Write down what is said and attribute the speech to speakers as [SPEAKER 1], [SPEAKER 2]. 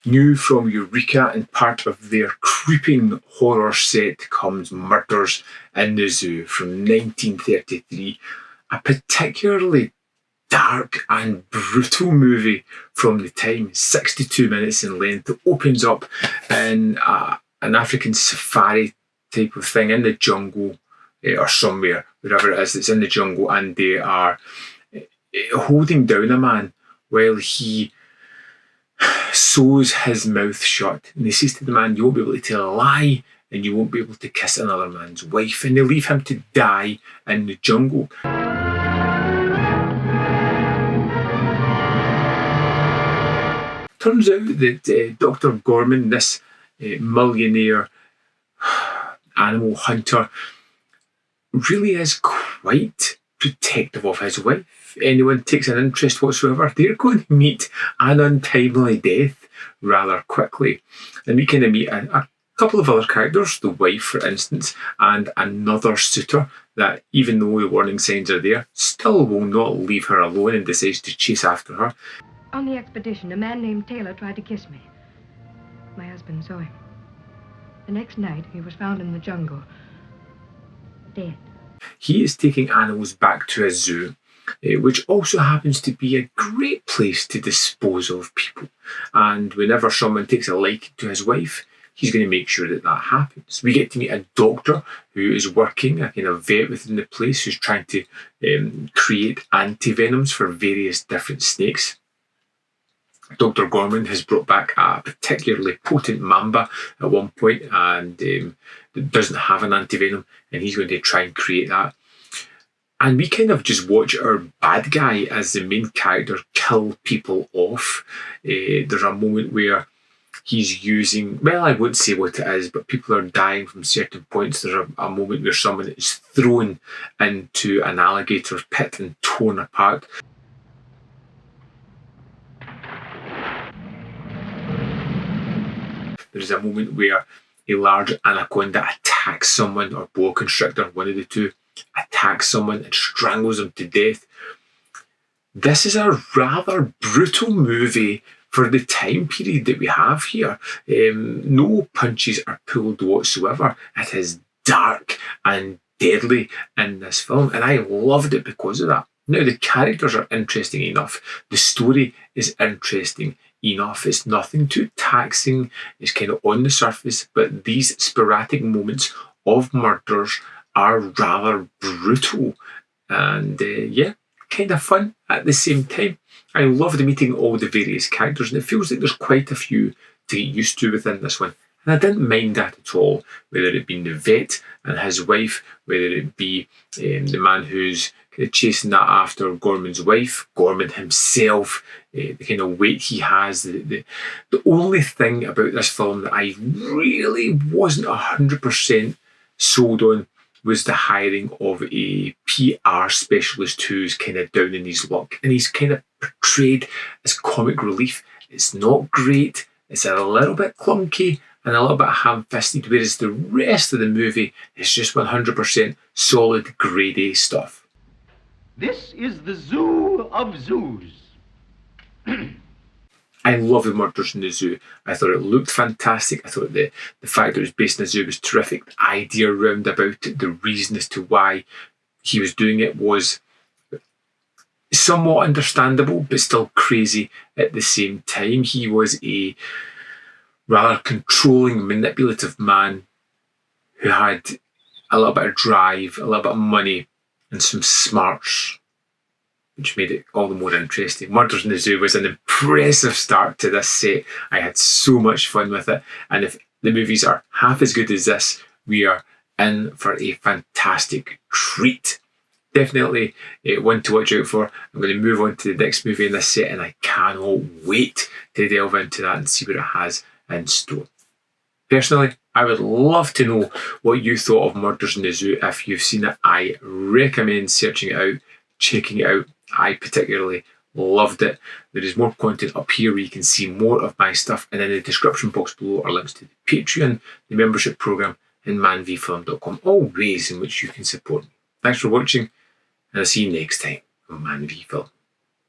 [SPEAKER 1] New from Eureka, and part of their creeping horror set comes Murders in the Zoo from 1933, a particularly dark and brutal movie from the time, 62 minutes in length. It opens up in an African safari type of thing in the jungle or somewhere, wherever it is, it's in the jungle, and they are holding down a man while he sews his mouth shut. And he says to the man, "You won't be able to tell a lie, and you won't be able to kiss another man's wife." And they leave him to die in the jungle. Turns out that Dr. Gorman, this millionaire animal hunter, really is quite protective of his wife. Anyone takes an interest whatsoever, they're going to meet an untimely death rather quickly. And we kind of meet a couple of other characters, the wife, for instance, and another suitor that, even though the warning signs are there, still will not leave her alone and decides to chase after her.
[SPEAKER 2] On the expedition, a man named Taylor tried to kiss me. My husband saw him. The next night, he was found in the jungle, dead.
[SPEAKER 1] He is taking animals back to a zoo, which also happens to be a great place to dispose of people. And whenever someone takes a liking to his wife, he's going to make sure that that happens. We get to meet a doctor who is working, a kind of vet within the place, who's trying to create antivenoms for various different snakes. Dr. Gorman has brought back a particularly potent mamba at one point, and doesn't have an antivenom, and he's going to try and create that. And we kind of just watch our bad guy as the main character kill people off. There's a moment where he's using, well, I won't say what it is, but people are dying from certain points. There's a moment where someone is thrown into an alligator pit and torn apart. There's a moment where a large anaconda attacks someone, or boa constrictor, one of the two, attacks someone and strangles them to death. This is a rather brutal movie for the time period that we have here. No punches are pulled whatsoever. It is dark and deadly in this film, and I loved it because of that. Now, the characters are interesting enough. The story is interesting enough. It's nothing too taxing. It's kind of on the surface, but these sporadic moments of murders are rather brutal and kind of fun at the same time. I loved meeting all the various characters, and it feels like there's quite a few to get used to within this one. And I didn't mind that at all, whether it be the vet and his wife, whether it be the man who's chasing that after Gorman's wife, Gorman himself, the kind of weight he has. The only thing about this film that I really wasn't 100% sold on was the hiring of a PR specialist who's kind of down in his luck. And he's kind of portrayed as comic relief. It's not great. It's a little bit clunky and a little bit ham-fisted, whereas the rest of the movie is just 100% solid grade A stuff.
[SPEAKER 3] This is the zoo of zoos.
[SPEAKER 1] I love the Murders in the Zoo. I thought it looked fantastic. I thought the fact that it was based in a zoo was terrific. The idea around about it, the reason as to why he was doing it was somewhat understandable, but still crazy at the same time. He was a rather controlling, manipulative man who had a little bit of drive, a little bit of money, and some smarts, which made it all the more interesting. Murders in the Zoo was an impressive start to this set. I had so much fun with it. And if the movies are half as good as this, we are in for a fantastic treat. Definitely one to watch out for. I'm going to move on to the next movie in this set, and I cannot wait to delve into that and see what it has in store. Personally, I would love to know what you thought of Murders in the Zoo. If you've seen it, I recommend searching it out, checking it out. I particularly loved it. There is more content up here where you can see more of my stuff, and in the description box below are links to the Patreon, the membership program, and manvfilm.com, all ways in which you can support me. Thanks for watching, and I'll see you next time on Man v Film.